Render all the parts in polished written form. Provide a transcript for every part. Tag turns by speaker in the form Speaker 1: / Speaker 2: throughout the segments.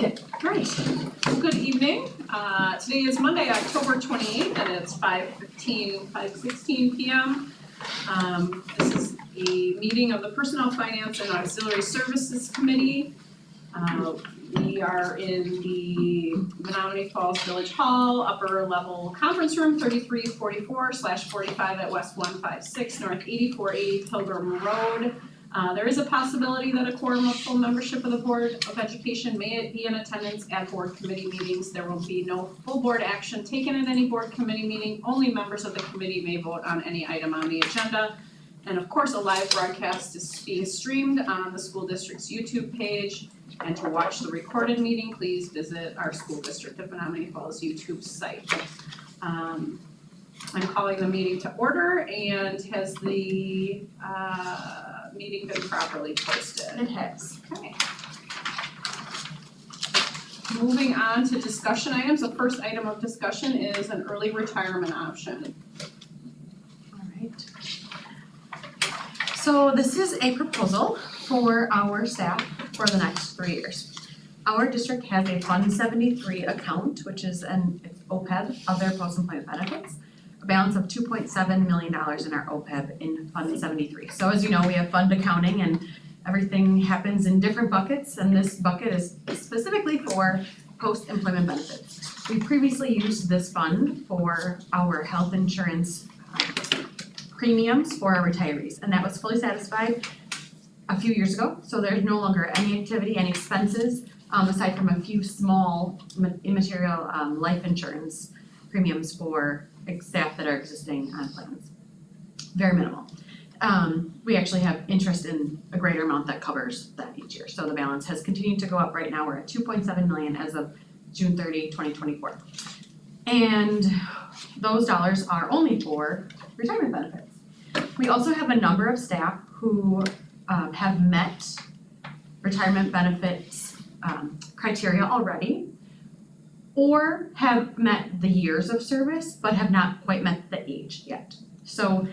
Speaker 1: Great. Good evening. Today is Monday, October 28th, and it's 5:16 p.m. This is a meeting of the Personnel, Finance, and Auxiliary Services Committee. We are in the Menominee Falls Village Hall, upper level conference room, 3344/45 at West 156, North 8480 Pilgrim Road. There is a possibility that a quorum of full membership of the Board of Education may be in attendance at board committee meetings. There will be no full board action taken at any board committee meeting. Only members of the committee may vote on any item on the agenda. And of course, a live broadcast is being streamed on the school district's YouTube page. And to watch the recorded meeting, please visit our school district of Menominee Falls YouTube site. I'm calling the meeting to order, and has the meeting been properly posted?
Speaker 2: It has.
Speaker 1: Okay. Moving on to discussion items, the first item of discussion is an early retirement option.
Speaker 2: Alright. So this is a proposal for our staff for the next 3 years. Our district has a Fund 73 account, which is it's OPEB, other post-employment benefits, a balance of $2.7 million in our OPEB in Fund 73. So as you know, we have fund accounting and everything happens in different buckets, and this bucket is specifically for post-employment benefits. We previously used this fund for our health insurance premiums for our retirees, and that was fully satisfied a few years ago. So there's no longer any activity, any expenses, aside from a few small immaterial life insurance premiums for staff that are existing on plans. Very minimal. We actually have interest in a greater amount that covers that each year. So the balance has continued to go up. Right now we're at 2.7 million as of June 30, 2024. And those dollars are only for retirement benefits. We also have a number of staff who have met retirement benefits criteria already, or have met the years of service but have not quite met the age yet. So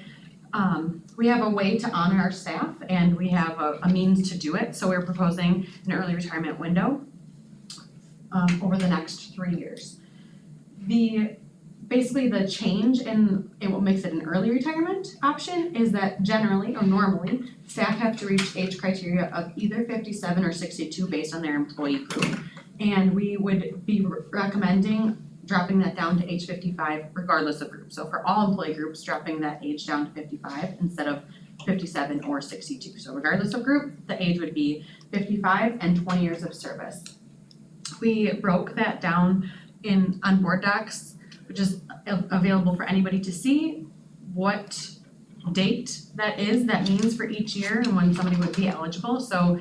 Speaker 2: we have a way to honor our staff, and we have a means to do it. So we're proposing an early retirement window over the next 3 years. Basically the change in what makes it an early retirement option is that generally or normally staff have to reach age criteria of either 57 or 62 based on their employee group. And we would be recommending dropping that down to age 55 regardless of group. So for all employee groups, dropping that age down to 55 instead of 57 or 62. So regardless of group, the age would be 55 and 20 years of service. We broke that down on board docs, which is available for anybody to see what date that means for each year and when somebody would be eligible. So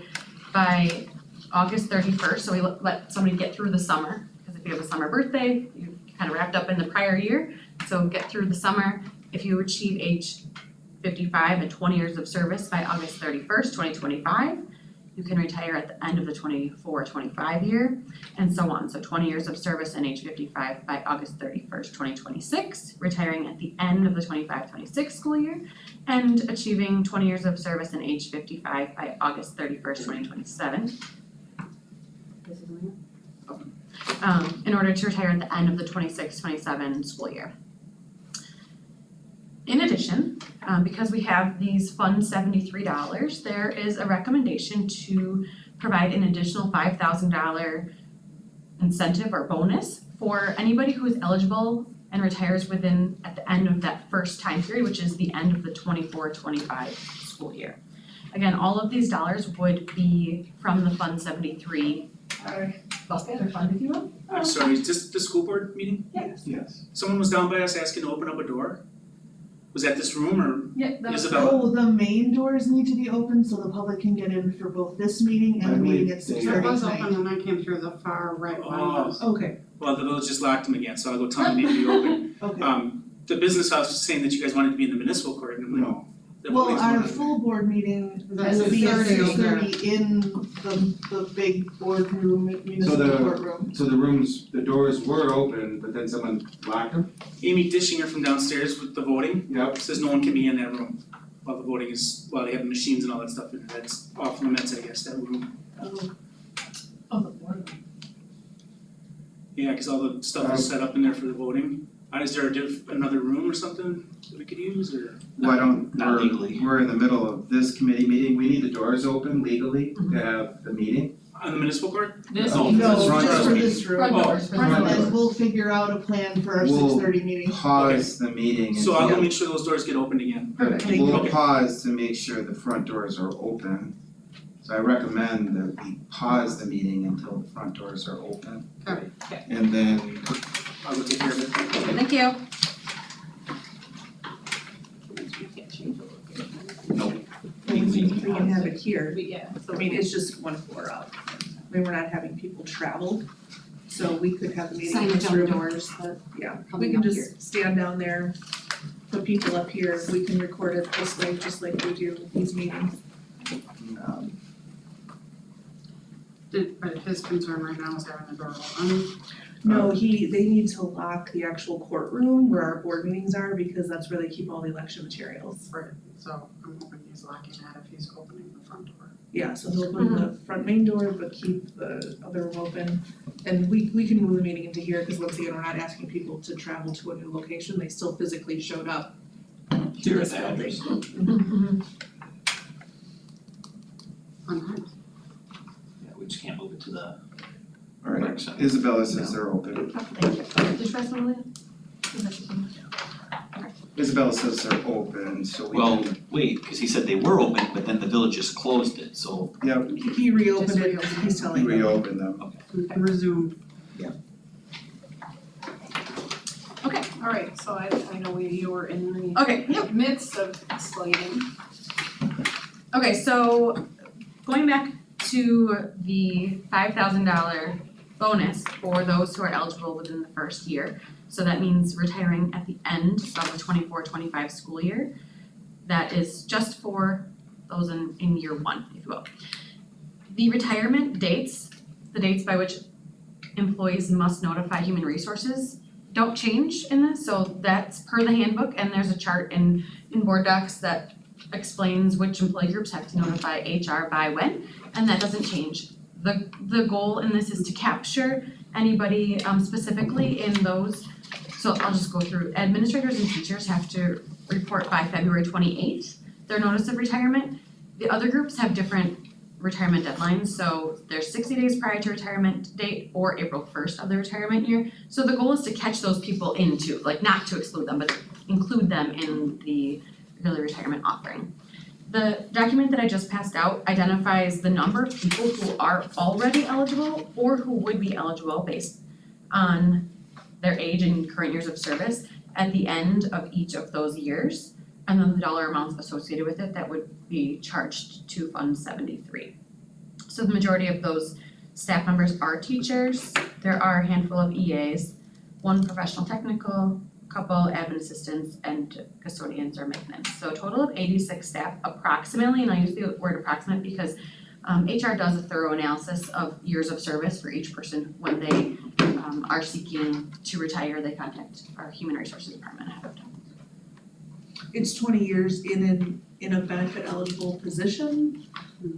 Speaker 2: by August 31st, so we let somebody get through the summer, because if you have a summer birthday, you kind of wrapped up in the prior year, so get through the summer. If you achieve age 55 and 20 years of service by August 31st, 2025, you can retire at the end of the 24-25 year, and so on. So 20 years of service and age 55 by August 31st, 2026, retiring at the end of the 25-26 school year, and achieving 20 years of service and age 55 by August 31st, 2027. In order to retire at the end of the 26-27 school year. In addition, because we have these Fund 73 dollars, there is a recommendation to provide an additional $5,000 incentive or bonus for anybody who is eligible and retires at the end of that first time period, which is the end of the 24-25 school year. Again, all of these dollars would be from the Fund 73 bucket or fund, if you will.
Speaker 3: I'm sorry, is this the school board meeting?
Speaker 2: Yes.
Speaker 4: Yes.
Speaker 3: Someone was down by us asking to open up a door? Was that this room or
Speaker 2: Yeah, that's
Speaker 3: Isabella?
Speaker 5: Oh, the main doors need to be open so the public can get in for both this meeting and the meeting at 6:30
Speaker 6: It was
Speaker 5: tonight.
Speaker 6: open and I came through the far right
Speaker 3: Oh.
Speaker 6: windows.
Speaker 5: Okay,
Speaker 3: Well, the village just locked them again, so I'll go tell them they need to be open.
Speaker 5: okay.
Speaker 3: The business house was saying that you guys wanted to be in the municipal court, and I'm like,
Speaker 4: No.
Speaker 3: the
Speaker 5: Well,
Speaker 3: voting's
Speaker 5: our
Speaker 3: going on.
Speaker 5: full board meeting
Speaker 6: That's
Speaker 5: will be at
Speaker 6: 6:30
Speaker 5: 6:30 in the big boardroom, municipal
Speaker 4: the-
Speaker 5: courtroom.
Speaker 4: So the doors were open, but then someone locked them?
Speaker 3: Amy Dishinger from downstairs with the voting
Speaker 4: Yep.
Speaker 3: says no one can be in that room while the voting is, while they have the machines and all that stuff in there. That's off limits, I guess, that room.
Speaker 5: Oh,
Speaker 2: Oh, the board.
Speaker 3: Yeah, cause all the stuff is set up in there for the voting. Is there another room or something that we could use, or?
Speaker 7: Why don't,
Speaker 8: Not legally.
Speaker 7: we're in the middle of this committee meeting, we need the doors open legally to have the meeting.
Speaker 3: On the municipal court?
Speaker 1: This
Speaker 7: No.
Speaker 1: meeting.
Speaker 7: That's
Speaker 5: No,
Speaker 7: front
Speaker 5: just for
Speaker 7: door.
Speaker 5: this room.
Speaker 2: Front
Speaker 3: Oh,
Speaker 2: doors for the
Speaker 7: front
Speaker 2: doors.
Speaker 7: door.
Speaker 5: And we'll figure out a plan for our
Speaker 7: We'll
Speaker 5: 6:30 meeting.
Speaker 7: Pause the meeting
Speaker 3: So I will
Speaker 7: until,
Speaker 3: make sure those doors get opened again.
Speaker 7: we'll
Speaker 3: Okay.
Speaker 7: pause to make sure the front doors are open. So I recommend that we pause the meeting until the front doors are open.
Speaker 1: Okay.
Speaker 7: And then,
Speaker 3: I'll go take care of it.
Speaker 2: Thank you.
Speaker 1: We can't change it.
Speaker 9: We can have it here,
Speaker 1: Yeah, so.
Speaker 9: I mean, it's just one floor up. I mean, we're not having people travel, so we could have the meeting in this
Speaker 2: Signage on the
Speaker 9: room.
Speaker 2: doors that
Speaker 9: Yeah, we
Speaker 2: coming
Speaker 9: can
Speaker 2: up
Speaker 9: just stand down there, put people up here, we can record it this way, just like we do these meetings. Um,
Speaker 6: But his concern right now is having the door open.
Speaker 9: No, they need to lock the actual courtroom where our board meetings are, because that's where they keep all the election materials.
Speaker 6: Right, so I'm hoping he's locking that if he's opening the front door.
Speaker 9: Yeah, so he'll open the front main door, but keep the other room open. And we can move the meeting into here, because once again, we're not asking people to travel to a new location, they still physically showed up to
Speaker 8: Here
Speaker 9: this
Speaker 8: at the
Speaker 9: building.
Speaker 8: address.
Speaker 6: Unhide.
Speaker 8: Yeah, we just can't move it to the
Speaker 7: alright,
Speaker 8: rec center.
Speaker 7: Isabella says they're open.
Speaker 2: Thank you. Did you guys want to?
Speaker 7: Isabella says they're open, so we
Speaker 8: Well,
Speaker 7: can,
Speaker 8: wait, cause he said they were open, but then the village just closed it, so
Speaker 7: yep,
Speaker 9: He reopened
Speaker 6: Just
Speaker 9: it,
Speaker 6: reopen.
Speaker 9: he's telling them.
Speaker 7: reopen them.
Speaker 6: Resume.
Speaker 1: Okay, all right, so I know you were in the
Speaker 2: Okay, yep.
Speaker 1: midst of slating.
Speaker 2: Okay, so going back to the $5,000 bonus for those who are eligible within the first year. So that means retiring at the end of the 24-25 school year. That is just for those in year one, if you will. The retirement dates, the dates by which employees must notify human resources don't change in this, so that's per the handbook, and there's a chart in board docs that explains which employee groups have to notify HR by when, and that doesn't change. The goal in this is to capture anybody specifically in those, so I'll just go through. Administrators and teachers have to report by February 28th, their notice of retirement. The other groups have different retirement deadlines, so they're 60 days prior to retirement date or April 1st of the retirement year. So the goal is to catch those people into, like not to exclude them, but include them in the early retirement offering. The document that I just passed out identifies the number of people who are already eligible or who would be eligible based on their age and current years of service at the end of each of those years, and then the dollar amounts associated with it that would be charged to Fund 73. So the majority of those staff members are teachers. There are a handful of EAs, one professional technical, couple admin assistants, and custodians or maintenance. So a total of 86 staff approximately, and I use the word approximate because HR does a thorough analysis of years of service for each person when they are seeking to retire. They contact our human resources department ahead of time.
Speaker 9: It's 20 years in a benefit eligible position.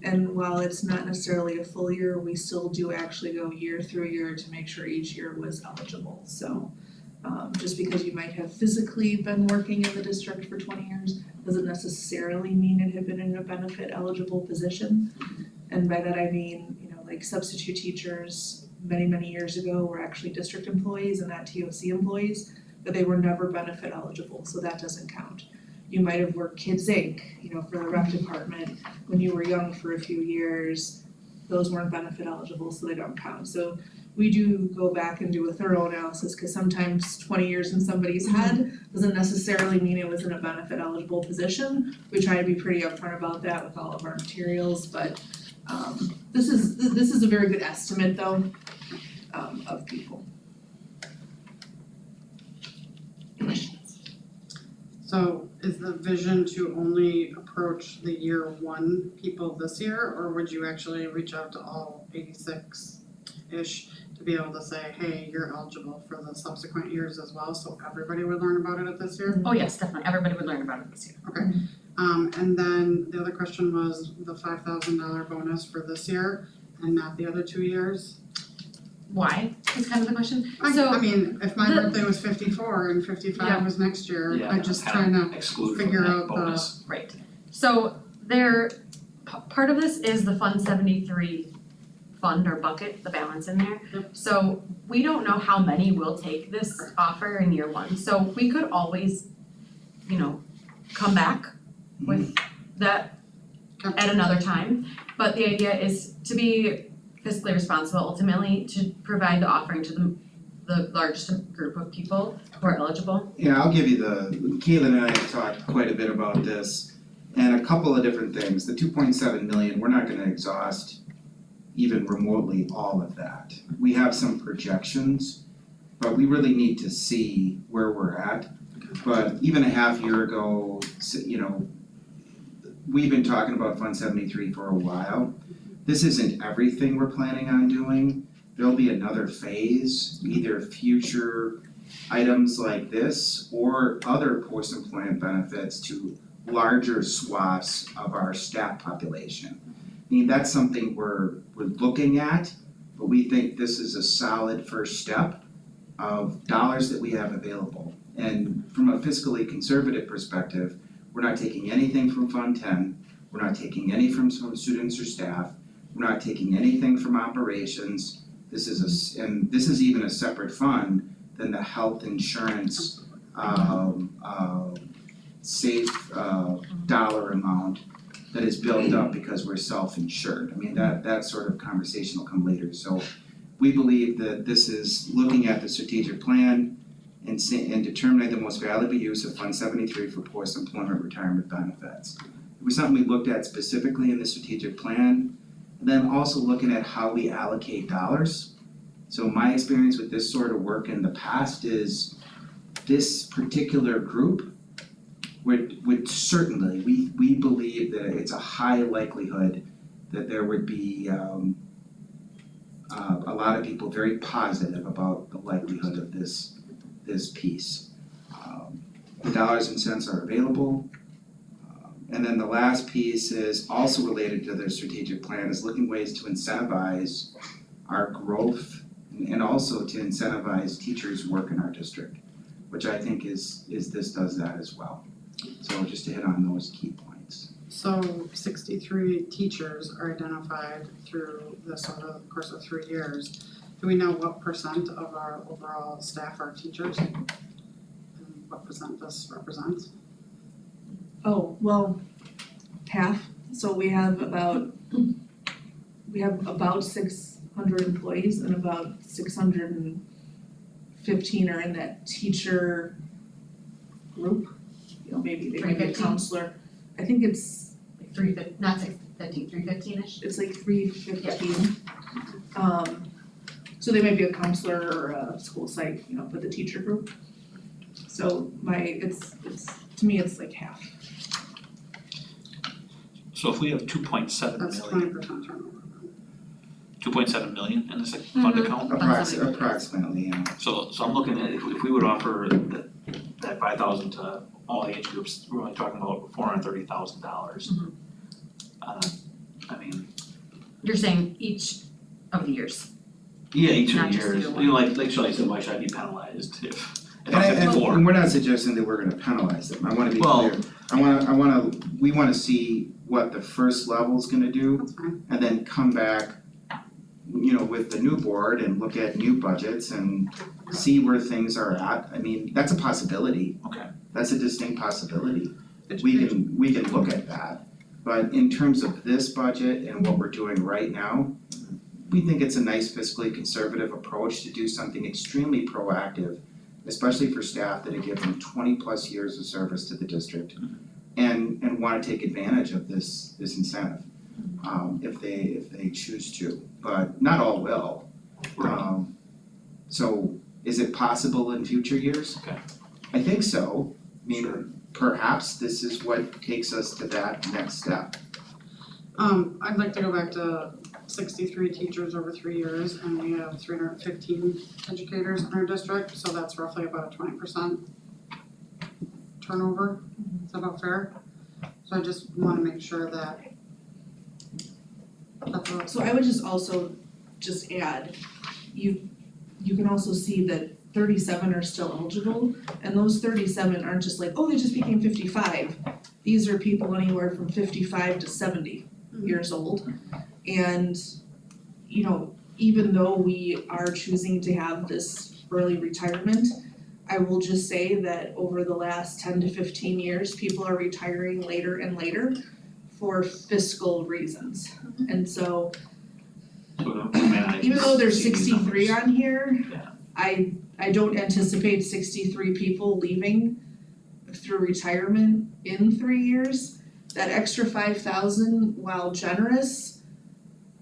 Speaker 9: And while it's not necessarily a full year, we still do actually go year through year to make sure each year was eligible. So just because you might have physically been working in the district for 20 years doesn't necessarily mean it had been in a benefit eligible position. And by that I mean, like substitute teachers many, many years ago were actually district employees and not TOC employees, but they were never benefit eligible, so that doesn't count. You might have worked Kids Inc., for the rec department when you were young for a few years. Those weren't benefit eligible, so they don't count. So we do go back and do a thorough analysis, because sometimes 20 years in somebody's head doesn't necessarily mean it was in a benefit eligible position. We try to be pretty upfront about that with all of our materials, but this is a very good estimate though, of people.
Speaker 6: So is the vision to only approach the year one people this year, or would you actually reach out to all 86-ish to be able to say, hey, you're eligible for the subsequent years as well, so everybody would learn about it at this year?
Speaker 2: Oh yes, definitely, everybody would learn about it this year.
Speaker 6: Okay, and then the other question was the $5,000 bonus for this year and not the other 2 years?
Speaker 2: why, is kind of the question.
Speaker 6: I
Speaker 2: So,
Speaker 6: mean, if my
Speaker 2: the-
Speaker 6: birthday was 54 and 55
Speaker 2: Yeah.
Speaker 6: was next year,
Speaker 8: Yeah,
Speaker 6: I'm just
Speaker 8: have
Speaker 6: trying to
Speaker 8: exclude from
Speaker 6: figure
Speaker 8: that
Speaker 6: out the-
Speaker 8: bonus.
Speaker 2: right, so part of this is the Fund 73 fund or bucket, the balance in there.
Speaker 6: Yep.
Speaker 2: So we don't know how many will take this
Speaker 6: Correct.
Speaker 2: offer in year one, so we could always, come back with that
Speaker 6: Okay.
Speaker 2: at another time. But the idea is to be fiscally responsible ultimately, to provide the offering to the largest group of people who are eligible.
Speaker 7: Yeah, I'll give you Keelan and I have talked quite a bit about this, and a couple of different things. The 2.7 million, we're not gonna exhaust even remotely all of that. We have some projections, but we really need to see where we're at. But even a half year ago, we've been talking about Fund 73 for a while. This isn't everything we're planning on doing. There'll be another phase, either future items like this or other post-employment benefits to larger swaths of our staff population. I mean, that's something we're looking at, but we think this is a solid first step of dollars that we have available. And from a fiscally conservative perspective, we're not taking anything from Fund 10, we're not taking any from students or staff, we're not taking anything from operations. This is even a separate fund than the health insurance safe dollar amount that is built up because we're self-insured. I mean, that sort of conversation will come later. So we believe that this is looking at the strategic plan and determining the most valuable use of Fund 73 for post-employment retirement benefits. It was something we looked at specifically in the strategic plan, and then also looking at how we allocate dollars. So my experience with this sort of work in the past is this particular group would certainly, we believe that it's a high likelihood that there would be a lot of people very positive about the likelihood of this piece. The dollars and cents are available. And then the last piece is also related to their strategic plan, is looking ways to incentivize our growth and also to incentivize teachers' work in our district, which I think is this does that as well. So just to hit on those key points.
Speaker 6: So 63 teachers are identified through this over the course of 3 years. Do we know what percent of our overall staff are teachers? And what percent this represents?
Speaker 9: Oh, well, half, so we have about 600 employees and about 615 are in that teacher group. Maybe they might be a
Speaker 2: 315?
Speaker 9: counselor, I think it's
Speaker 2: Like 315-ish.
Speaker 9: it's like 315. So they might be a counselor or a school psych, but the teacher group. So it's to me, it's like half.
Speaker 8: So if we have 2.7
Speaker 6: That's
Speaker 8: million,
Speaker 6: 20% turnover.
Speaker 8: 2.7 million in this fund account?
Speaker 7: Approximately, yeah.
Speaker 8: So I'm looking at, if we would offer that 5,000 to all age groups, we're only talking about $430,000. I mean,
Speaker 2: You're saying each of the years.
Speaker 8: yeah, each of
Speaker 2: Not
Speaker 8: the
Speaker 2: just
Speaker 8: years,
Speaker 2: year one.
Speaker 8: like Shelley said, why should I be penalized if
Speaker 7: And
Speaker 8: I'm 54?
Speaker 7: we're not suggesting that we're gonna penalize them, I wanna be
Speaker 8: Well-
Speaker 7: clear. We wanna see what the first level's gonna do,
Speaker 6: That's fine.
Speaker 7: and then come back, with the new board and look at new budgets and see where things are at. I mean, that's a possibility.
Speaker 8: Okay.
Speaker 7: That's a distinct possibility.
Speaker 6: It-
Speaker 7: We can look at that, but in terms of this budget and what we're doing right now, we think it's a nice fiscally conservative approach to do something extremely proactive, especially for staff that have given 20+ years of service to the district and wanna take advantage of this incentive, if they choose to, but not all will. So is it possible in future years?
Speaker 8: Okay.
Speaker 7: I think so. I mean,
Speaker 8: Sure.
Speaker 7: perhaps this is what takes us to that next step.
Speaker 6: I'd like to go back to 63 teachers over 3 years, and we have 315 educators in our district, so that's roughly about a 20% turnover. Is that about fair? So I just wanna make sure that's what.
Speaker 9: So I would just also add you can also see that 37 are still eligible, and those 37 aren't just like, oh, they just became 55. These are people anywhere from 55 to 70 years old. And, you know, even though we are choosing to have this early retirement, I will just say that over the last 10 to 15 years, people are retiring later and later for fiscal reasons. And so
Speaker 8: So we may not
Speaker 9: even though there's
Speaker 8: see these
Speaker 9: 63
Speaker 8: numbers.
Speaker 9: on here,
Speaker 8: Yeah.
Speaker 9: I don't anticipate 63 people leaving through retirement in 3 years. That extra 5,000, while generous,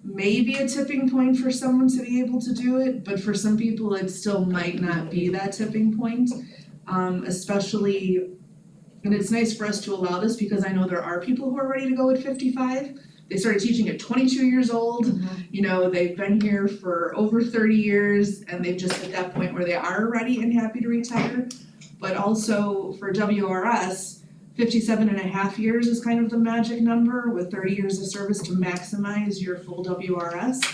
Speaker 9: may be a tipping point for someone to be able to do it, but for some people it still might not be that tipping point. Especially, and it's nice for us to allow this because I know there are people who are ready to go at 55. They started teaching at 22 years old, you know, they've been here for over 30 years and they've just at that point where they are ready and happy to retire. But also for WRS, 57 and a half years is kind of the magic number with 30 years of service to maximize your full WRS.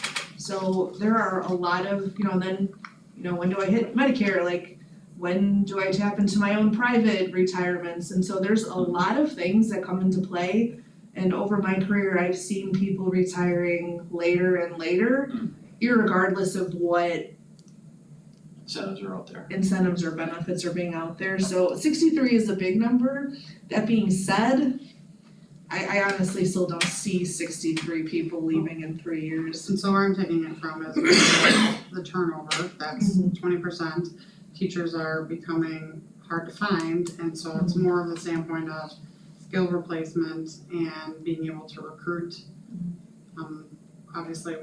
Speaker 9: So there are a lot of, you know, then, you know, when do I hit Medicare? Like, when do I tap into my own private retirements? And so there's a lot of things that come into play. And over my career, I've seen people retiring later and later, irregardless of what
Speaker 8: Incentives are out there.
Speaker 9: incentives or benefits are being out there. So 63 is a big number. That being said, I honestly still don't see 63 people leaving in 3 years.
Speaker 6: And so where I'm taking it from is the turnover, that's 20%. Teachers are becoming hard to find, and so it's more of the standpoint of skill replacement and being able to recruit. Obviously,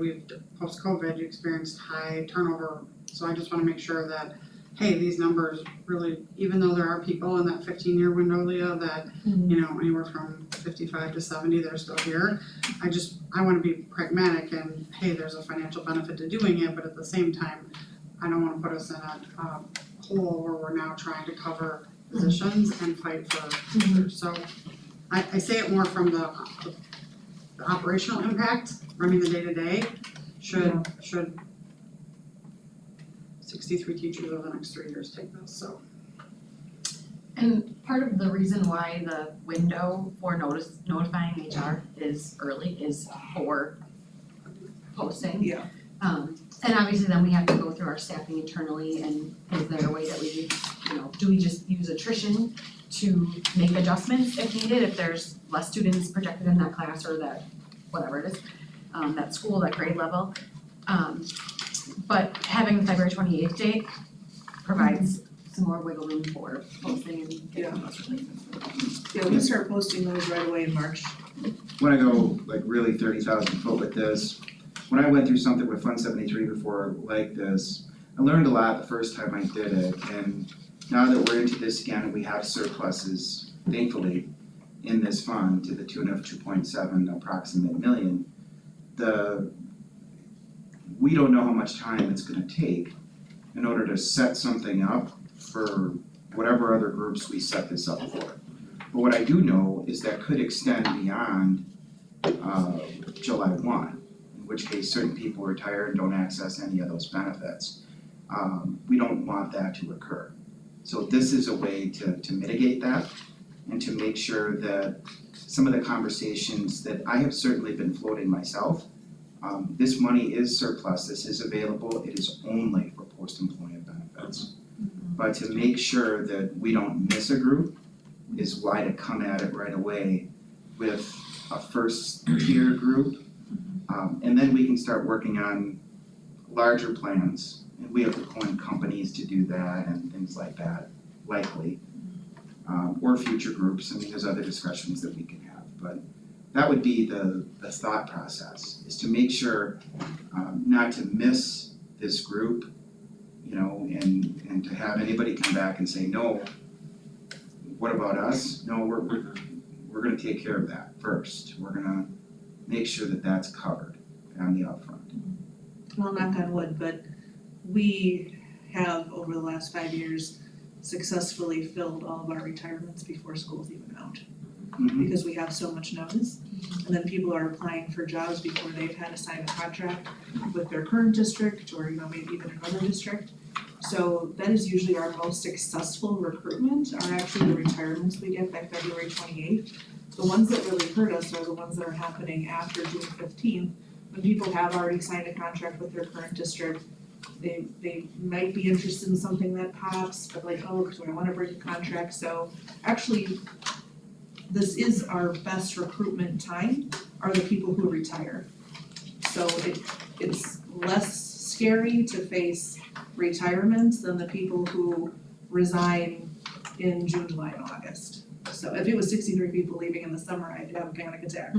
Speaker 6: post-COVID, you experienced high turnover, so I just wanna make sure that, hey, these numbers really, even though there are people in that 15-year window, Leah, that, you know, anywhere from 55 to 70, they're still here. I wanna be pragmatic and, hey, there's a financial benefit to doing it, but at the same time, I don't wanna put us in a hole where we're now trying to cover positions and fight for teachers. So I say it more from the operational impact, running the day-to-day, should 63 teachers over the next 3 years take this, so.
Speaker 2: And part of the reason why the window for notifying HR is early is for posting.
Speaker 9: Yeah.
Speaker 2: And obviously then we have to go through our staffing internally, and is there a way that we, you know, do we just use attrition to make adjustments if needed, if there's less students projected in that class or that, whatever it is, that school, that grade level. But having the February 28th date provides some more wiggle room for posting and getting those replacements.
Speaker 9: Yeah, we start posting those right away in March.
Speaker 7: When I go like really 30,000 foot with this, when I went through something with Fund 73 before like this, I learned a lot the first time I did it, and now that we're into this again and we have surpluses, thankfully, in this fund to the tune of 2.7 approximate million, we don't know how much time it's gonna take in order to set something up for whatever other groups we set this up for. But what I do know is that could extend beyond July 1, in which case certain people retire and don't access any of those benefits. We don't want that to occur. So this is a way to mitigate that and to make sure that some of the conversations that I have certainly been floating myself, this money is surplus, this is available, it is only for post-employment benefits. But to make sure that we don't miss a group is why to come at it right away with a first tier group. And then we can start working on larger plans, and we have to appoint companies to do that and things like that, likely. Or future groups, I mean, there's other discussions that we can have, but that would be the thought process, is to make sure not to miss this group, you know, and to have anybody come back and say, no, what about us? No, we're gonna take care of that first. We're gonna make sure that that's covered on the upfront.
Speaker 9: Well, knock on wood, but we have over the last 5 years successfully filled all of our retirements before school's even out.
Speaker 7: Mhm.
Speaker 9: Because we have so much notice. And then people are applying for jobs before they've had to sign a contract with their current district or, maybe even another district. So that is usually our most successful recruitment, are actually the retirements we get by February 28th. The ones that really hurt us are the ones that are happening after June 15th, when people have already signed a contract with their current district. They might be interested in something that pops, but like, oh, do I wanna break a contract? So actually, this is our best recruitment time, are the people who retire. So it's less scary to face retirements than the people who resign in June, July, and August. So if it was 63 people leaving in the summer, I'd have a panic attack.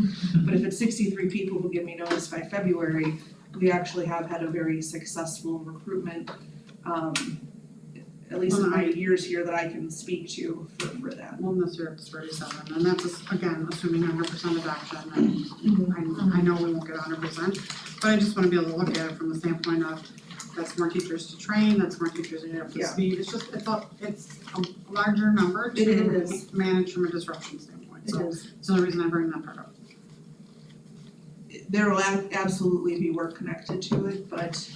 Speaker 9: But if it's 63 people who give me notice by February, we actually have had a very successful recruitment, at least in my years here that I can speak to for that.
Speaker 6: Well, this year it's 37, and that's again, assuming 100% adoption, and I know we won't get 100%, but I just wanna be able to look at it from the standpoint of, that's more teachers to train, that's more teachers to get up to
Speaker 9: Yeah.
Speaker 6: speed, it's a larger number
Speaker 9: It
Speaker 6: to
Speaker 9: is.
Speaker 6: manage from a disruption standpoint, so
Speaker 9: is.
Speaker 6: it's the only reason I bring that part up.
Speaker 9: There will absolutely be work connected to it, but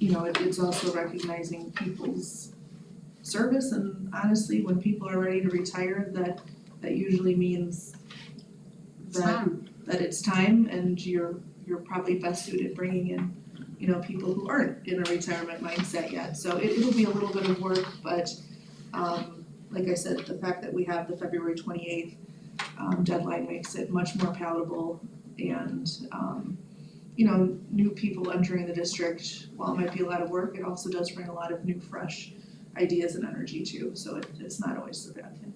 Speaker 9: it's also recognizing people's service, and honestly, when people are ready to retire, that usually means
Speaker 6: It's
Speaker 9: that
Speaker 6: fine.
Speaker 9: that it's time, and you're probably best suited bringing in, people who aren't in a retirement mindset yet. So it'll be a little bit of work, but like I said, the fact that we have the February 28th deadline makes it much more palatable, and new people entering the district, while it might be a lot of work, it also does bring a lot of new, fresh ideas and energy too, so it's not always a bad thing.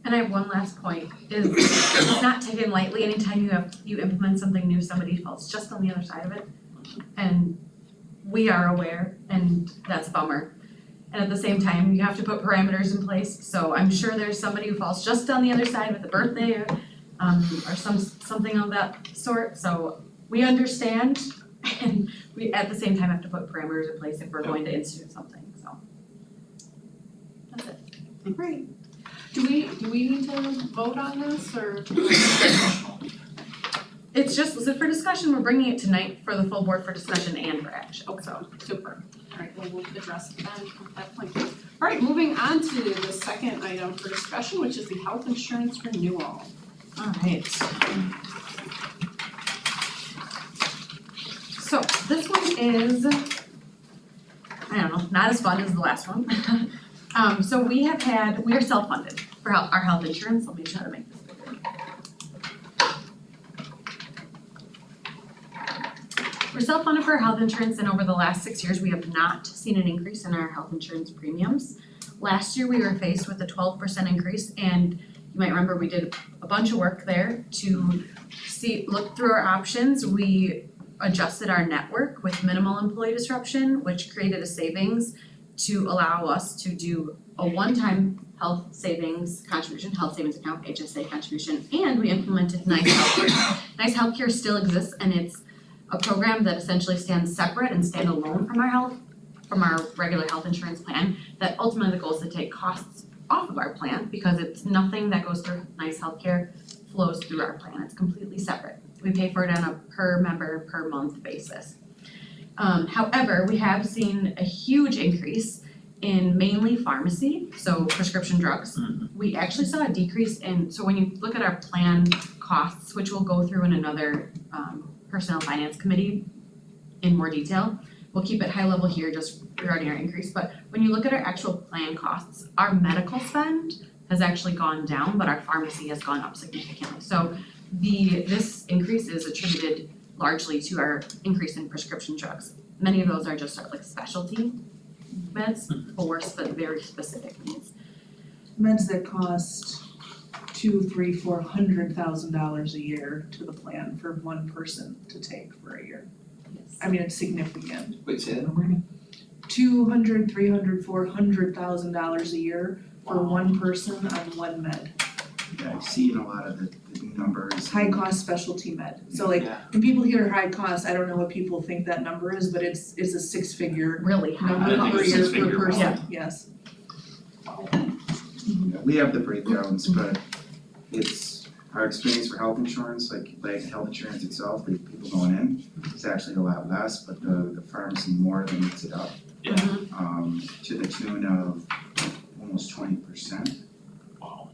Speaker 2: And I have one last point, is it's not taken lightly anytime you implement something new, somebody falls just on the other side of it. And we are aware, and that's a bummer. And at the same time, you have to put parameters in place, so I'm sure there's somebody who falls just on the other side with a birthday or something of that sort, so we understand, and we at the same time have to put parameters in place if we're going to institute something, so. That's it.
Speaker 9: Great.
Speaker 1: Do we need to vote on this, or?
Speaker 2: It's just listed for discussion, we're bringing it tonight for the full board for discussion and for action, so.
Speaker 1: Super. Alright, well, we'll address it then at that point. Alright, moving on to the second item for discussion, which is the health insurance renewal.
Speaker 2: Alright. So this one is, I don't know, not as fun as the last one. So we are self-funded for our health insurance, let me try to make this bigger. We're self-funded for our health insurance, and over the last 6 years, we have not seen an increase in our health insurance premiums. Last year, we were faced with a 12% increase, and you might remember we did a bunch of work there to look through our options. We adjusted our network with minimal employee disruption, which created a savings to allow us to do a one-time health savings contribution, health savings account, HSA contribution, and we implemented Nice Healthcare. Nice Healthcare still exists, and it's a program that essentially stands separate and standalone from our regular health insurance plan, that ultimately the goal is to take costs off of our plan, because it's nothing that goes through Nice Healthcare flows through our plan, it's completely separate. We pay for it on a per member, per month basis. However, we have seen a huge increase in mainly pharmacy, so prescription drugs. We actually saw a decrease so when you look at our plan costs, which we'll go through in another personnel finance committee in more detail, we'll keep it high level here just regarding our increase, but when you look at our actual plan costs, our medical spend has actually gone down, but our pharmacy has gone up significantly. So this increase is attributed largely to our increase in prescription drugs. Many of those are just like specialty meds for very specific needs.
Speaker 9: Meds that cost $200,000-$400,000 a year to the plan for one person to take for a year. I mean, it's significant.
Speaker 8: Wait, say that number again?
Speaker 9: $200,000, $300,000, $400,000 a year for one person on one med.
Speaker 7: Yeah, I've seen a lot of the numbers.
Speaker 9: High cost specialty med. So like,
Speaker 8: Yeah.
Speaker 9: when people hear high cost, I don't know what people think that number is, but it's a six-figure
Speaker 2: Really high.
Speaker 9: number
Speaker 8: I think
Speaker 9: per
Speaker 8: it's
Speaker 9: year per
Speaker 8: six-figure.
Speaker 9: person,
Speaker 2: Yeah.
Speaker 9: yes.
Speaker 7: Yeah, we have the breakdowns, but it's our experience for health insurance, like health insurance itself, the people going in, is actually a lot less, but the pharmacy more than eats it up.
Speaker 8: Yeah.
Speaker 7: To the tune of almost 20%,
Speaker 8: Wow.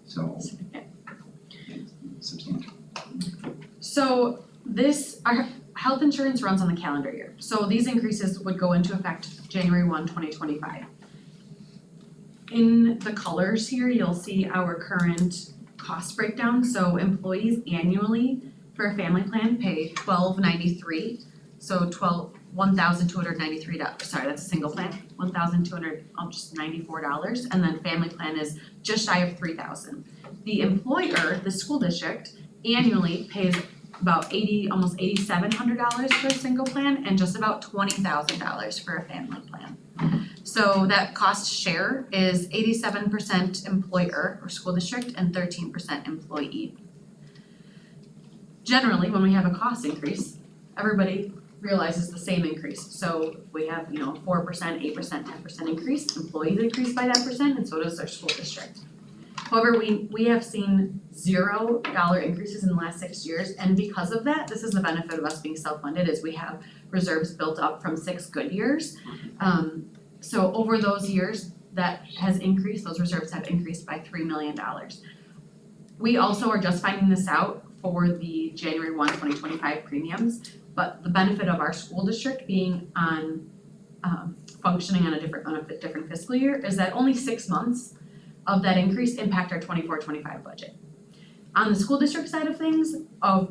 Speaker 7: so it's substantial.
Speaker 2: So our health insurance runs on the calendar year, so these increases would go into effect January 1, 2025. In the colors here, you'll see our current cost breakdown, so employees annually for a family plan pay $1,293, so $1,293, sorry, that's a single plan, $1,294, and then family plan is just shy of $3,000. The employer, the school district, annually pays about almost $8,700 for a single plan and just about $20,000 for a family plan. So that cost share is 87% employer or school district and 13% employee. Generally, when we have a cost increase, everybody realizes the same increase. So if we have, 4%, 8%, 10% increase, employees increase by that percent, and so does our school district. However, we have seen $0 increases in the last 6 years, and because of that, this is the benefit of us being self-funded, is we have reserves built up from 6 good years. So over those years, that has increased, those reserves have increased by $3 million. We also are just finding this out for the January 1, 2025 premiums, but the benefit of our school district being on, functioning on a different fiscal year is that only 6 months of that increase impact our 24-25 budget. On the school district side of things, a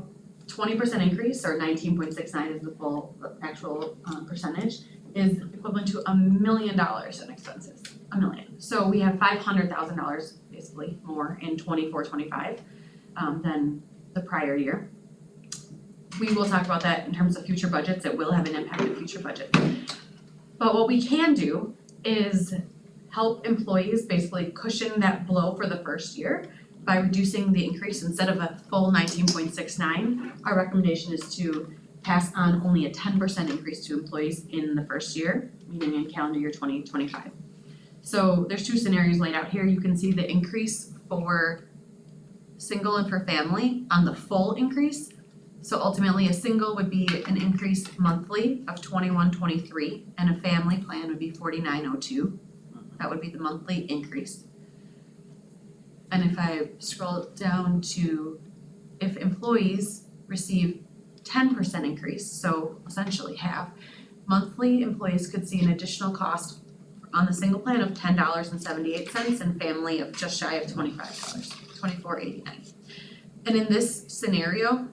Speaker 2: 20% increase, or 19.69 is the full actual percentage, is equivalent to $1 million in expenses, $1 million. So we have $500,000 basically more in 24-25 than the prior year. We will talk about that in terms of future budgets, it will have an impact on future budgets. But what we can do is help employees basically cushion that blow for the first year by reducing the increase. Instead of a full 19.69, our recommendation is to pass on only a 10% increase to employees in the first year, meaning in calendar year 2025. So there's 2 scenarios laid out here. You can see the increase for single and for family on the full increase. So ultimately, a single would be an increase monthly of $21.23, and a family plan would be $49.02. That would be the monthly increase. And if I scroll down to if employees receive 10% increase, so essentially half, monthly employees could see an additional cost on the single plan of $10.78 and family of just shy of $25, $24.89. And in this scenario,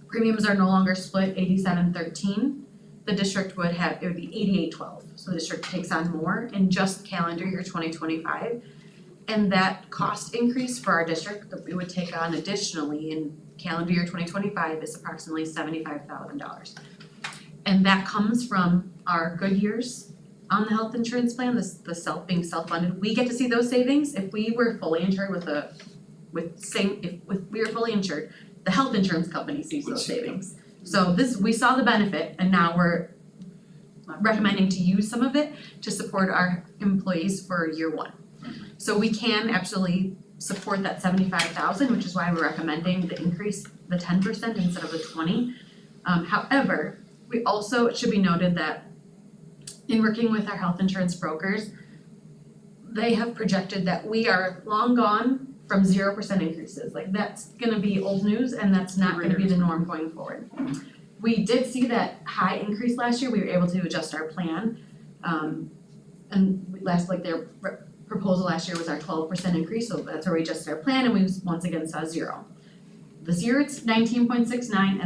Speaker 2: premiums are no longer split 87-13. The district would be 88-12. So the district takes on more in just calendar year 2025. And that cost increase for our district that we would take on additionally in calendar year 2025 is approximately $75,000. And that comes from our good years on the health insurance plan, being self-funded. We get to see those savings. If we were fully insured if we were fully insured, the health insurance company sees those savings. So we saw the benefit, and now we're recommending to use some of it to support our employees for year 1. So we can actually support that $75,000, which is why we're recommending the increase, the 10% instead of the 20. However, we also, it should be noted that in working with our health insurance brokers, they have projected that we are long gone from 0% increases. Like, that's gonna be old news, and that's not gonna be the norm going forward. We did see that high increase last year. We were able to adjust our plan. Their proposal last year was our 12% increase, so that's where we adjusted our plan, and we once again saw 0. This year it's 19.69,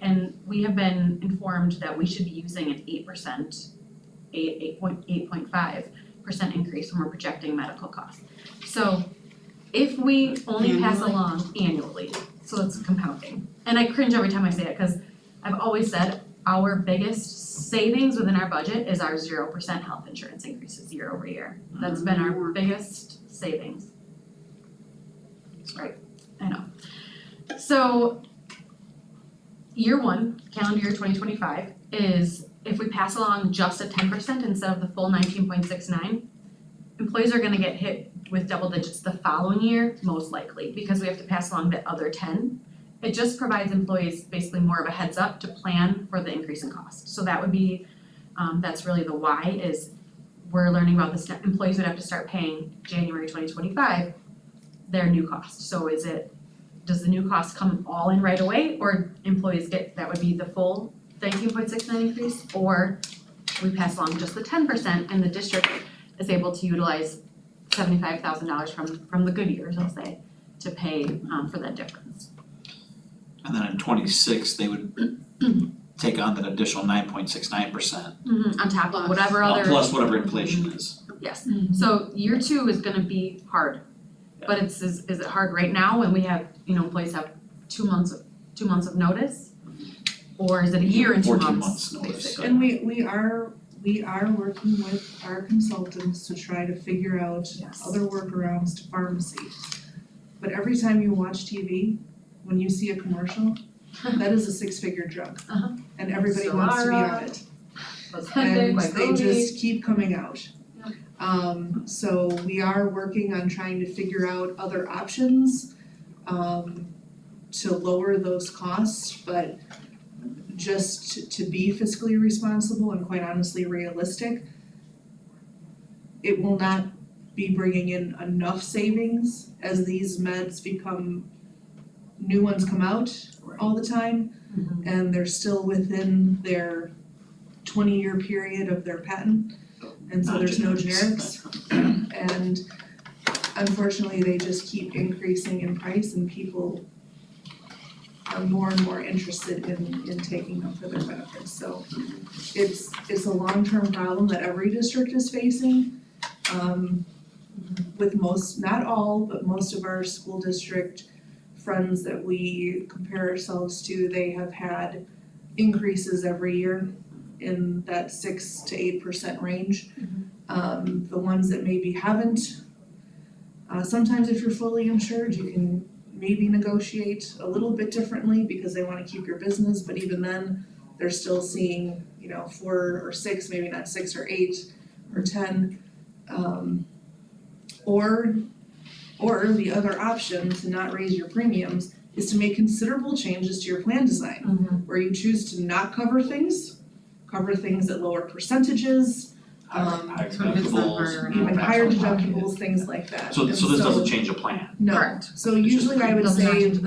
Speaker 2: and we have been informed that we should be using an 8.5% increase when we're projecting medical costs. So if we only pass along annually, so that's compounding. And I cringe every time I say it, because I've always said our biggest savings within our budget is our 0% health insurance increases year over year. That's been our biggest savings. Right, I know. So year 1, calendar year 2025, is if we pass along just a 10% instead of the full 19.69, employees are gonna get hit with double digits the following year, most likely, because we have to pass along the other 10. It just provides employees basically more of a heads up to plan for the increase in cost. So that would be, that's really the why is we're learning about this, employees would have to start paying January 2025 their new cost. So does the new cost come all in right away, or employees get, that would be the full 19.69 increase, or we pass along just the 10% and the district is able to utilize $75,000 from the good years, I'll say, to pay for that difference.
Speaker 8: And then in 26, they would take on that additional 9.69%.
Speaker 2: On top of whatever other.
Speaker 8: Plus whatever inflation is.
Speaker 2: Yes, so year 2 is gonna be hard, but is it hard right now when we have, employees have 2 months of notice? Or is it a year and 2 months?
Speaker 8: 14 months notice.
Speaker 2: basically?
Speaker 9: And we are working with our consultants to try to figure out
Speaker 2: Yes.
Speaker 9: other workarounds to pharmacy. But every time you watch TV, when you see a commercial, that is a 6-figure drug.
Speaker 2: Uh-huh.
Speaker 9: And everybody wants to be on it.
Speaker 2: Ozempic,
Speaker 9: And they
Speaker 2: Wegovy.
Speaker 9: just keep coming out.
Speaker 2: Yeah.
Speaker 9: So we are working on trying to figure out other options, to lower those costs, but just to be fiscally responsible and quite honestly realistic, it will not be bringing in enough savings as these meds become, new ones come out all the time,
Speaker 2: Mhm.
Speaker 9: and they're still within their 20-year period of their patent, and so there's no generics. And unfortunately, they just keep increasing in price and people are more and more interested in taking them for their benefits. So it's a long-term problem that every district is facing. With most, not all, but most of our school district friends that we compare ourselves to, they have had increases every year in that 6 to 8% range. The ones that maybe haven't, sometimes if you're fully insured, you can maybe negotiate a little bit differently because they wanna keep your business, but even then, they're still seeing, 4 or 6, maybe not 6 or 8 or 10. Or the other option to not raise your premiums is to make considerable changes to your plan design,
Speaker 2: Mhm.
Speaker 9: where you choose to not cover things at lower percentages,
Speaker 8: Higher
Speaker 6: So it gets them
Speaker 8: deductibles,
Speaker 6: higher.
Speaker 9: even higher
Speaker 8: maximum pocket.
Speaker 9: deductibles, things like that.
Speaker 8: So
Speaker 9: And
Speaker 8: this doesn't change a plan.
Speaker 9: No,
Speaker 2: Correct.
Speaker 9: so
Speaker 8: It's just
Speaker 9: usually I would
Speaker 2: doesn't
Speaker 9: say
Speaker 2: have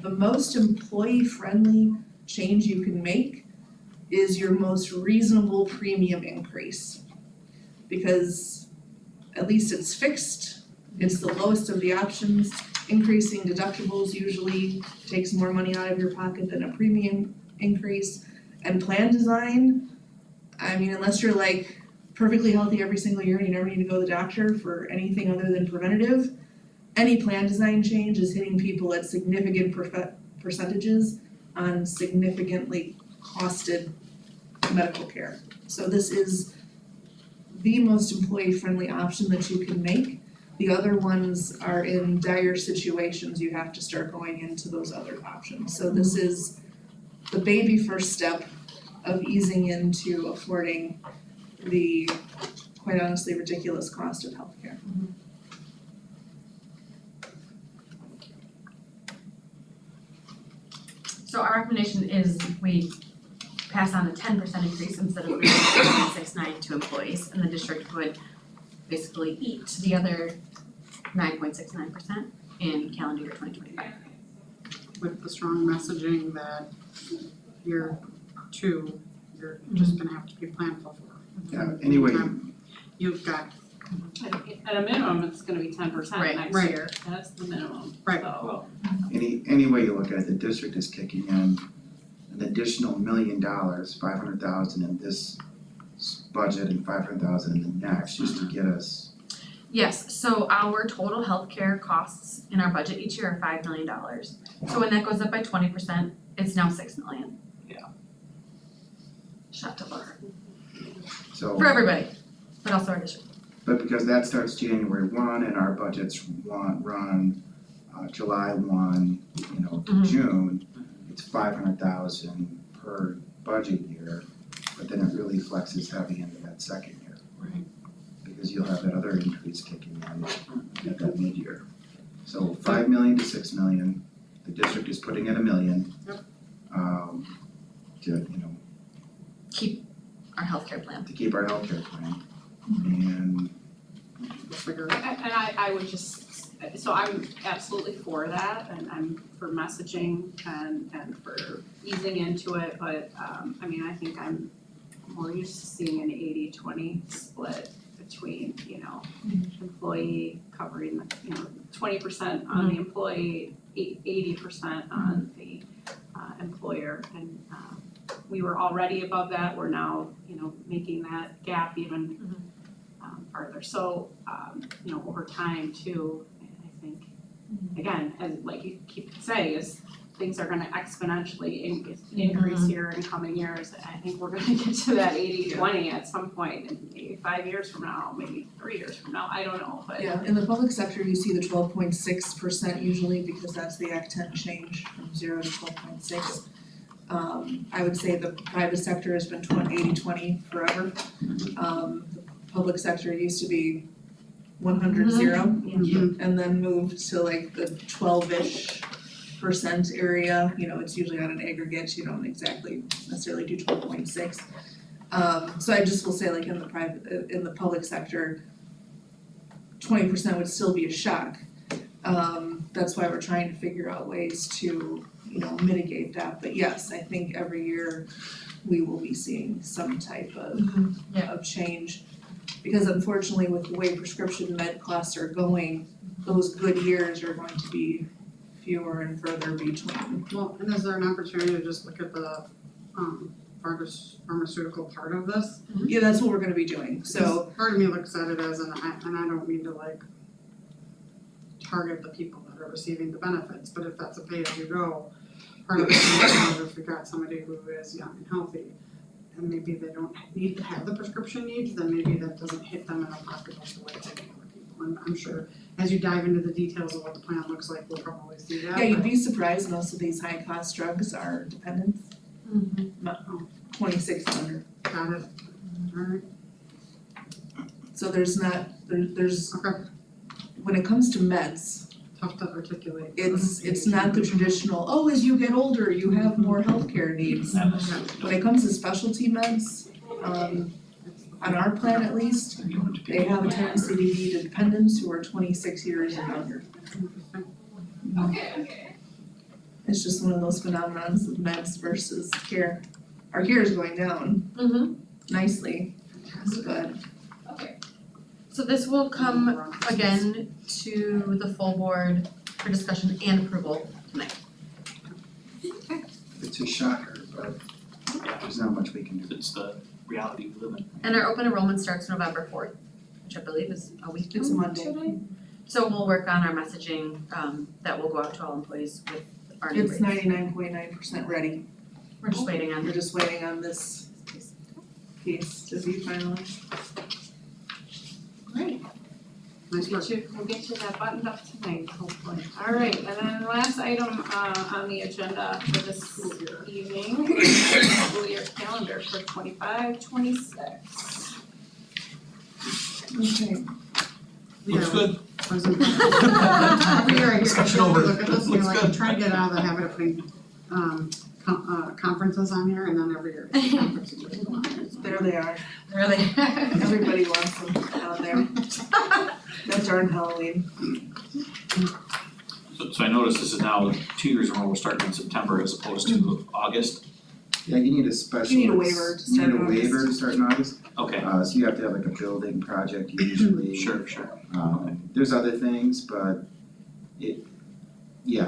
Speaker 9: the most employee friendly change you can make is your most reasonable premium increase. Because at least it's fixed, it's the lowest of the options. Increasing deductibles usually takes more money out of your pocket than a premium increase. And plan design, I mean, unless you're like perfectly healthy every single year and you never need to go to the doctor for anything other than preventative, any plan design change is hitting people at significant percentages on significantly costed medical care. So this is the most employee-friendly option that you can make. The other ones are in dire situations, you have to start going into those other options. So this is the baby first step of easing into affording the, quite honestly, ridiculous cost of healthcare.
Speaker 2: So our recommendation is we pass on a 10% increase instead of 9.69 to employees, and the district would basically eat the other 9.69% in calendar year 2025.
Speaker 6: With the strong messaging that year 2, you're just gonna have to be planful for.
Speaker 7: Yeah, anyway,
Speaker 6: You've got,
Speaker 1: At a minimum, it's gonna be 10%
Speaker 2: Right,
Speaker 1: next
Speaker 6: right.
Speaker 1: year, that's the minimum,
Speaker 6: Right.
Speaker 1: so.
Speaker 7: any way you look at it, the district is kicking in an additional $1 million, 500,000 in this budget and 500,000 in the next, just to get us.
Speaker 2: Yes, so our total healthcare costs in our budget each year are $5 million. So when that goes up by 20%, it's now $6 million.
Speaker 8: Yeah.
Speaker 2: Shot to lower,
Speaker 7: So,
Speaker 2: for everybody, but also our district.
Speaker 7: but because that starts January 1 and our budgets run July 1, to
Speaker 2: Mhm.
Speaker 7: June, it's 500,000 per budget year, but then it really flexes heavy into that second year.
Speaker 2: Right.
Speaker 7: Because because you'll have that other increase kicking in at that mid-year. So 5 million to 6 million, the district is putting in $1 million.
Speaker 6: Yep.
Speaker 7: To, you know,
Speaker 2: Keep our healthcare plan.
Speaker 7: to keep our healthcare plan. And
Speaker 6: We'll figure it out.
Speaker 1: And I would just, so I'm absolutely for that, and I'm for messaging and for easing into it, but, I mean, I think I'm more used to seeing an 80-20 split between, you know, employee covering, you know, 20% on the employee, 80% on the employer, and we were already above that, we're now, you know, making that gap even farther, so, you know, over time too, I think, again, and like you keep saying, is things are gonna exponentially increase here in coming years, I think we're gonna get to that 80-20 at some point, and maybe 5 years from now, maybe 3 years from now, I don't know, but.
Speaker 9: Yeah, in the public sector, you see the 12.6% usually because that's the Act 10 change from 0 to 12.6. I would say the private sector has been 80-20 forever. The public sector used to be 100-0 and then moved to like the 12-ish% area, you know, it's usually on an aggregate, you don't exactly necessarily do 12.6. So I just will say like in the public sector, 20% would still be a shock. That's why we're trying to figure out ways to, you know, mitigate that, but yes, I think every year we will be seeing some type of of change. Because unfortunately, with the way prescription med costs are going, those good years are going to be fewer and further between.
Speaker 6: Well, and is there an opportunity to just look at the pharmaceutical part of this?
Speaker 9: Yeah, that's what we're gonna be doing, so,
Speaker 6: Part of me looks at it as, and I don't mean to like target the people that are receiving the benefits, but if that's a pay-as-you-go, part of it is if we got somebody who is young and healthy, and maybe they don't need to have the prescription needs, then maybe that doesn't hit them in a pocketbook the way it's hitting other people. And I'm sure as you dive into the details of what the plan looks like, we'll probably see that.
Speaker 9: yeah, you'd be surprised, most of these high-cost drugs are dependents. 26 and under,
Speaker 6: Got it. Alright,
Speaker 9: so there's not, there's,
Speaker 6: okay,
Speaker 9: when it comes to meds,
Speaker 6: tough to articulate.
Speaker 9: it's not the traditional, oh, as you get older, you have more healthcare needs. When it comes to specialty meds, on our plan at least, they have a tendency to be to dependents who are 26 years and younger.
Speaker 1: Okay.
Speaker 2: Mm-hmm.
Speaker 9: It's just one of those phenomenons of meds versus care. Our care is going down nicely, but
Speaker 1: Okay.
Speaker 2: So this will come again to the full board for discussion and approval tonight.
Speaker 7: it's a shocker, but there's not much we can do.
Speaker 8: It's the reality we live in.
Speaker 2: And our open enrollment starts November 4th, which I believe is a week
Speaker 9: it's a Monday.
Speaker 2: today. So we'll work on our messaging that will go out to all employees with our new
Speaker 9: It's
Speaker 2: rates.
Speaker 9: 99.9% ready.
Speaker 2: We're just waiting on
Speaker 9: We're just waiting on this piece to be finalized.
Speaker 1: Great.
Speaker 6: Nice work.
Speaker 1: We'll get you that buttoned up tonight, hopefully. All right, and then the last item on the agenda for this evening is the school year calendar for 25-26.
Speaker 9: Okay.
Speaker 8: Looks good.
Speaker 6: Every year I
Speaker 8: Discussion over.
Speaker 6: look at this and you're
Speaker 8: Looks
Speaker 6: like,
Speaker 8: good.
Speaker 6: try to get out of the habit of putting conferences on here and then every year conferences are on there.
Speaker 9: There they are.
Speaker 2: Really.
Speaker 9: Everybody wants them out there. That darn Halloween.
Speaker 8: So I noticed this is now 2 years in a row, we're starting in September as opposed to August.
Speaker 7: Yeah, you need a special.
Speaker 9: You need a waiver to start in
Speaker 7: You need a waiver
Speaker 9: August.
Speaker 7: to start in August,
Speaker 8: Okay,
Speaker 7: so you have to have like a building project usually.
Speaker 8: sure.
Speaker 7: There's other things, but the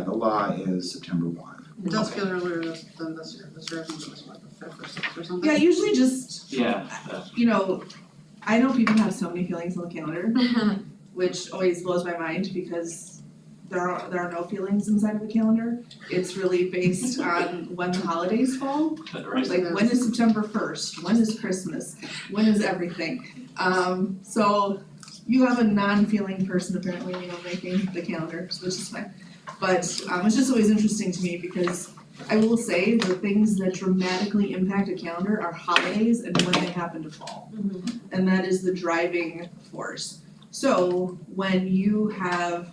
Speaker 7: law is September 1.
Speaker 6: It does feel earlier than this year. This year I think it was what, the 5th or 6th or something?
Speaker 9: Yeah, usually just,
Speaker 8: Yeah,
Speaker 9: you know, I know people have so many feelings on the calendar, which always blows my mind because there are no feelings inside of a calendar. It's really based on when the holidays fall.
Speaker 8: right.
Speaker 9: Like, when is September 1st? When is Christmas? When is everything? So you have a non-feeling person apparently, you know, making the calendar, so which is fine. But it's just always interesting to me because I will say the things that dramatically impact a calendar are holidays and when they happen to fall. And that is the driving force. So when you have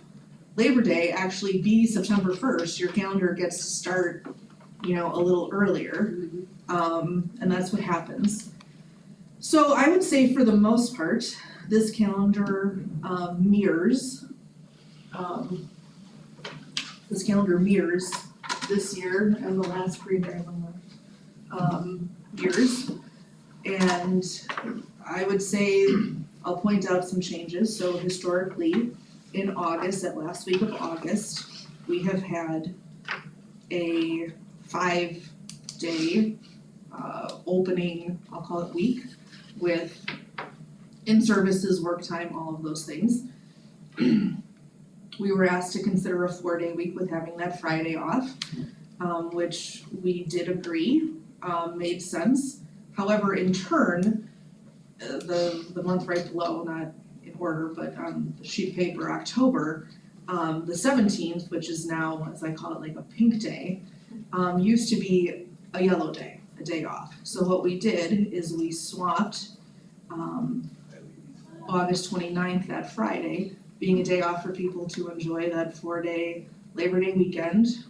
Speaker 9: Labor Day actually be September 1st, your calendar gets to start, you know, a little earlier. And that's what happens. So I would say for the most part, this calendar mirrors this year and the last years. And I would say, I'll point out some changes. So historically, in August, that last week of August, we have had a 5-day opening, I'll call it week, with in-services, work time, all of those things. We were asked to consider a 4-day week with having that Friday off, which we did agree, made sense. However, in turn, the month right below, not in order, but on the sheet of paper, October, the 17th, which is now, as I call it, like a pink day, used to be a yellow day, a day off. So what we did is we swapped August 29th, that Friday, being a day off for people to enjoy that 4-day Labor Day weekend.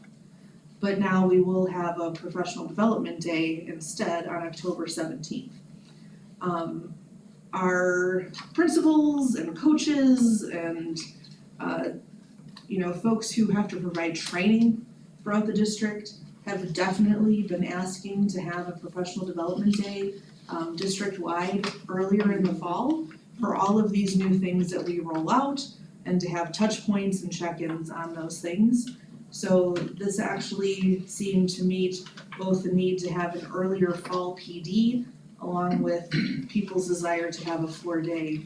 Speaker 9: But now we will have a professional development day instead on October 17th. Our principals and coaches and folks who have to provide training throughout the district have definitely been asking to have a professional development day district-wide earlier in the fall for all of these new things that we roll out and to have touch points and check-ins on those things. So this actually seemed to meet both the need to have an earlier fall PD along with people's desire to have a 4-day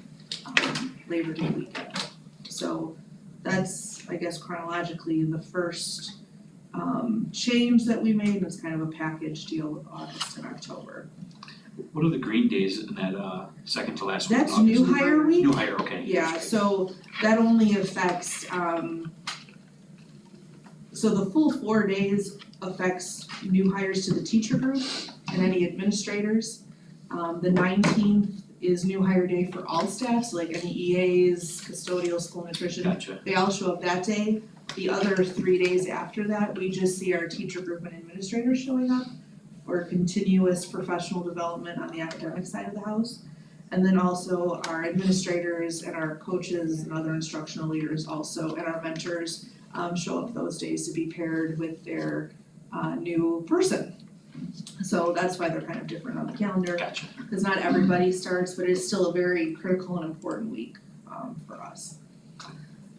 Speaker 9: Labor Day weekend. So that's, I guess, chronologically the first change that we made. It's kind of a package deal with August and October.
Speaker 8: What are the green days in that second to last week in
Speaker 9: That's
Speaker 8: August?
Speaker 9: new hire week.
Speaker 8: New hire, okay.
Speaker 9: Yeah, so that only affects, so the full 4 days affects new hires to the teacher group and any administrators. The 19th is new hire day for all staff, so like any EAs, custodial, school nutrition,
Speaker 8: Gotcha.
Speaker 9: they all show up that day. The other 3 days after that, we just see our teacher group and administrators showing up for continuous professional development on the academic side of the house. And then also our administrators and our coaches and other instructional leaders also, and our mentors show up those days to be paired with their new person. So that's why they're kind of different on the calendar,
Speaker 8: Gotcha.
Speaker 9: because not everybody starts, but it's still a very critical and important week for us.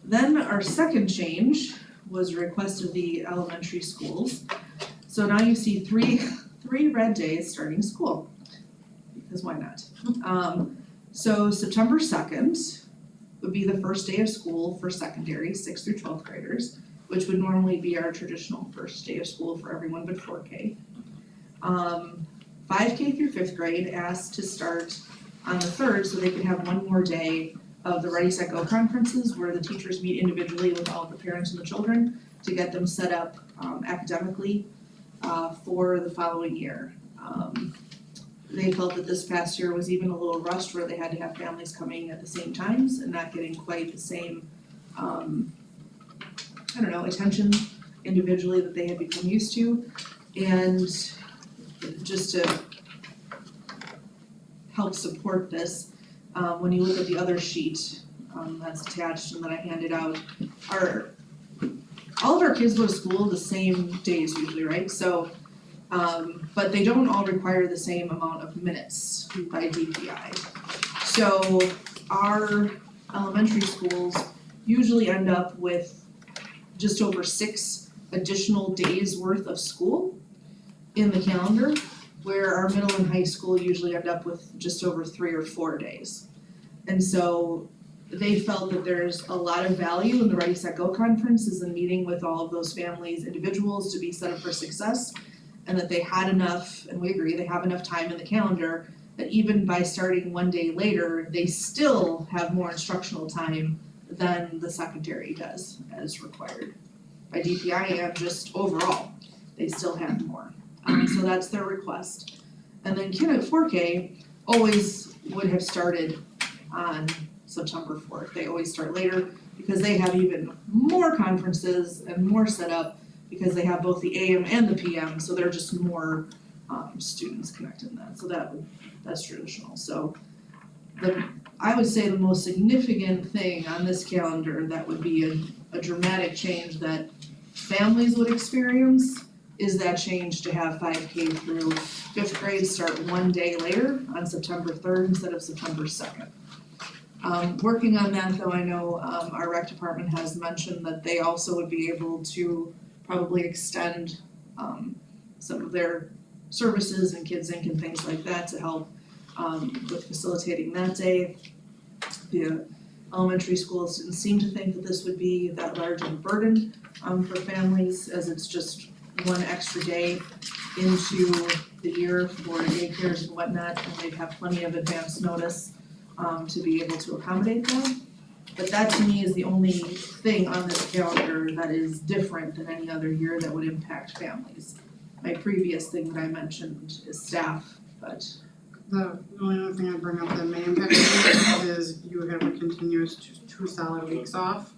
Speaker 9: Then our second change was a request of the elementary schools. So now you see three red days starting school, because why not? So September 2nd would be the first day of school for secondary, 6th through 12th graders, which would normally be our traditional first day of school for everyone but 4K. 5K through 5th grade asked to start on the 3rd so they could have one more day of the Ready, Set, Go conferences where the teachers meet individually with all of the parents and the children to get them set up academically for the following year. They felt that this past year was even a little rushed where they had to have families coming at the same times and not getting quite the same, attention individually that they had become used to. And just to help support this, when you look at the other sheet that's attached and that I handed out, all of our kids go to school the same days usually, right? So, but they don't all require the same amount of minutes by DPI. So our elementary schools usually end up with just over 6 additional days worth of school in the calendar, where our middle and high school usually end up with just over 3 or 4 days. And so they felt that there's a lot of value in the Ready, Set, Go conferences and meeting with all of those families, individuals to be set up for success, and that they had enough, and we agree, they have enough time in the calendar that even by starting one day later, they still have more instructional time than the secondary does as required by DPI and just overall. they still had more. So that's their request. And then Kennett 4K always would have started on September 4th. They always start later because they have even more conferences and more setup because they have both the AM and the PM, so they're just more students connected in that. So that's traditional. So I would say the most significant thing on this calendar that would be a dramatic change that families would experience is that change to have 5K through 5th grade start one day later on September 3rd instead of September 2nd. Working on that though, I know our rec department has mentioned that they also would be able to probably extend some of their services and Kids Inc. and things like that to help with facilitating that day. The elementary schools didn't seem to think that this would be that large of a burden for families, as it's just one extra day into the year for daycares and whatnot, and they'd have plenty of advance notice to be able to accommodate them. But that to me is the only thing on this calendar that is different than any other year that would impact families. My previous thing that I mentioned is staff, but
Speaker 6: The only other thing I'd bring up that may impact you is you have a continuous two solid weeks off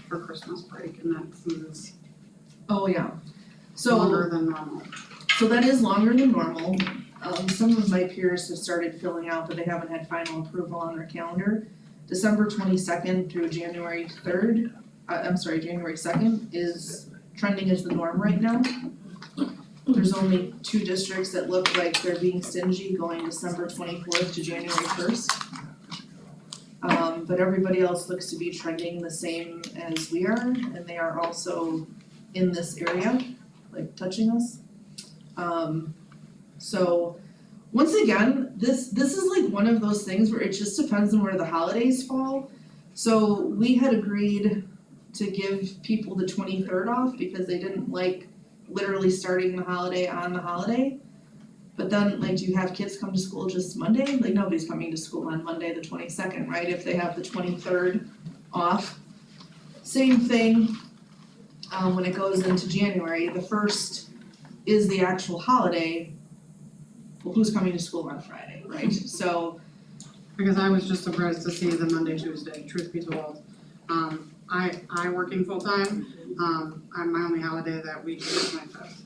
Speaker 6: for Christmas break, and that seems
Speaker 9: oh yeah. So
Speaker 6: longer than normal.
Speaker 9: So that is longer than normal. Some of my peers have started filling out, but they haven't had final approval on their calendar. December 22nd through January 3rd, January 2nd is trending as the norm right now. There's only 2 districts that look like they're being stingy going December 24th to January 1st. But everybody else looks to be trending the same as we are, and they are also in this area, like touching us. So once again, this is like one of those things where it just depends on where the holidays fall. So we had agreed to give people the 23rd off because they didn't like literally starting the holiday on the holiday. But then, like, do you have kids come to school just Monday? Like, nobody's coming to school on Monday the 22nd, right? If they have the 23rd off. Same thing, when it goes into January, the 1st is the actual holiday. Well, who's coming to school on Friday, right? So,
Speaker 6: Because I was just surprised to see the Monday, Tuesday, truth be told. I working full-time, my only holiday that week is my 5th.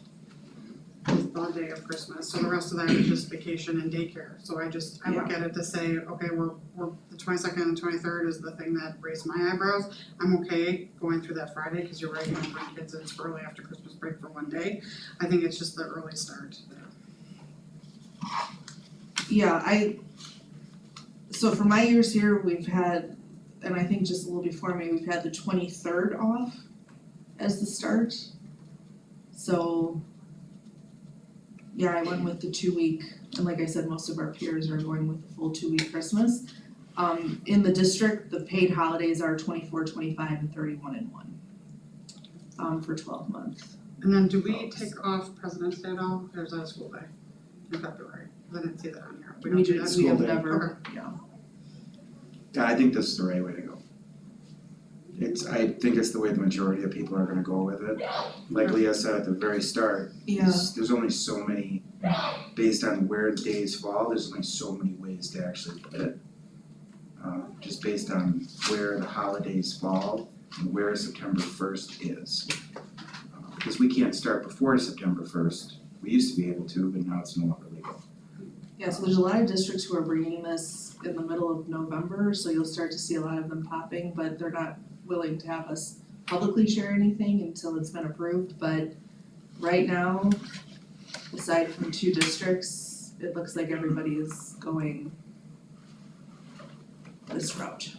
Speaker 6: Is the day of Christmas, so the rest of that is just vacation and daycare. So I look at it to say, okay, we're the 22nd and 23rd is the thing that raised my eyebrows. I'm okay going through that Friday, because you're right, you can bring kids in early after Christmas break for one day. I think it's just the early start there.
Speaker 9: yeah, so for my years here, we've had, and I think just a little before me, we've had the 23rd off as the start. So, yeah, I went with the 2-week, and like I said, most of our peers are going with the full 2-week Christmas. In the district, the paid holidays are 24, 25, and 31 in 1, for 12 months.
Speaker 6: And then do we take off President's Day at all, or is that a school day in February? I didn't see that on here. We don't do that?
Speaker 9: We have
Speaker 4: School day.
Speaker 9: never, yeah.
Speaker 7: Yeah, I think this is the right way to go. I think it's the way the majority of people are gonna go with it. Like Leah said at the very start,
Speaker 9: Yeah,
Speaker 7: there's only so many, based on where the days fall, there's only so many ways to actually put it. Just based on where the holidays fall and where September 1st is. Because we can't start before September 1st. We used to be able to, but now it's no longer legal.
Speaker 9: yeah, so there's a lot of districts who are bringing this in the middle of November, so you'll start to see a lot of them popping, but they're not willing to have us publicly share anything until it's been approved, but right now, aside from 2 districts, it looks like everybody is going this route.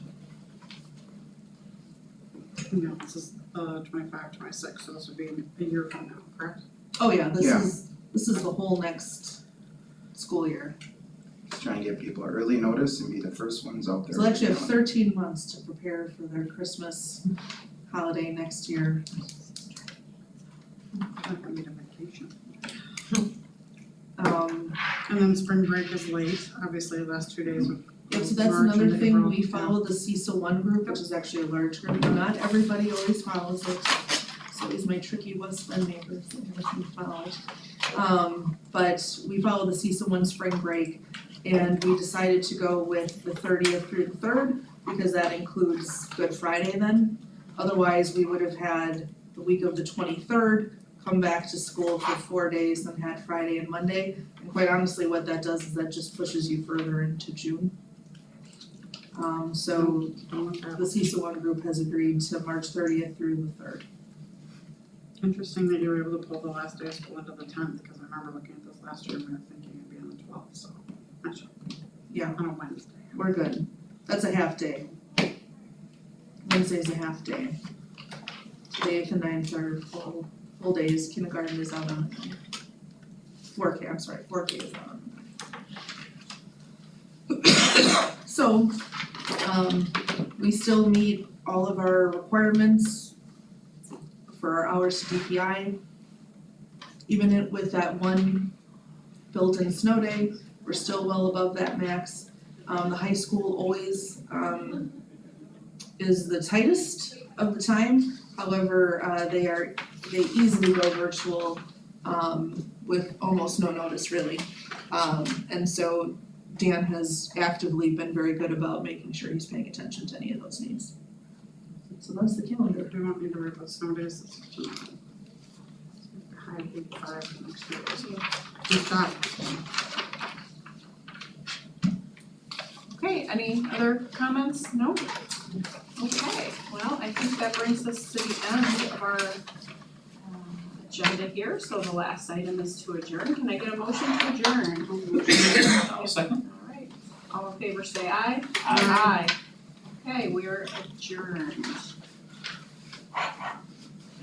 Speaker 6: No, this is 25, 26, so this would be a year from now, correct?
Speaker 9: Oh yeah, this
Speaker 7: Yeah.
Speaker 9: is the whole next school year.
Speaker 7: Try and give people early notice and be the first ones out there.
Speaker 9: So they actually have 13 months to prepare for their Christmas holiday next year.
Speaker 6: I think I need a vacation.
Speaker 9: And
Speaker 6: And then spring break is late, obviously the last 2 days of
Speaker 9: yeah, so that's
Speaker 6: March
Speaker 9: another
Speaker 6: and
Speaker 9: thing,
Speaker 6: April,
Speaker 9: we follow the CISA 1 group, which is actually a large group, not everybody always follows it. So always my tricky West Bend neighbors that everything followed. But we follow the CISA one spring break, and we decided to go with the 30th through the 3rd, because that includes Good Friday then. Otherwise, we would have had the week of the 23rd, come back to school for 4 days, then had Friday and Monday. And quite honestly, what that does is that just pushes you further into June. So the CISA one group has agreed to March 30th through the 3rd.
Speaker 6: Interesting that you were able to pull the last day of school into the 10th, because I remember looking at this last year and we were thinking it'd be on the 12th, so. Not sure.
Speaker 9: Yeah.
Speaker 6: On a Wednesday.
Speaker 9: We're good. That's a half day. Wednesday's a half day. The 8th and 9th are full days. Kindergarten is out on 4K, I'm sorry, 4K is out on. So, we still meet all of our requirements for our hours to DPI. Even with that one built-in snow day, we're still well above that max. The high school always is the tightest of the time. However, they easily go virtual with almost no notice really. And so Dan has actively been very good about making sure he's paying attention to any of those needs. So that's the calendar.
Speaker 6: Do you want me to read what snow days is tonight? High 85 next year. Good job.
Speaker 1: Okay, any other comments? No? Okay, well, I think that brings us to the end of our agenda here, so the last item is to adjourn. Can I get a motion to adjourn?
Speaker 8: I'll second.
Speaker 1: All right, all in favor say aye.
Speaker 8: Aye.
Speaker 1: Okay, we are adjourned.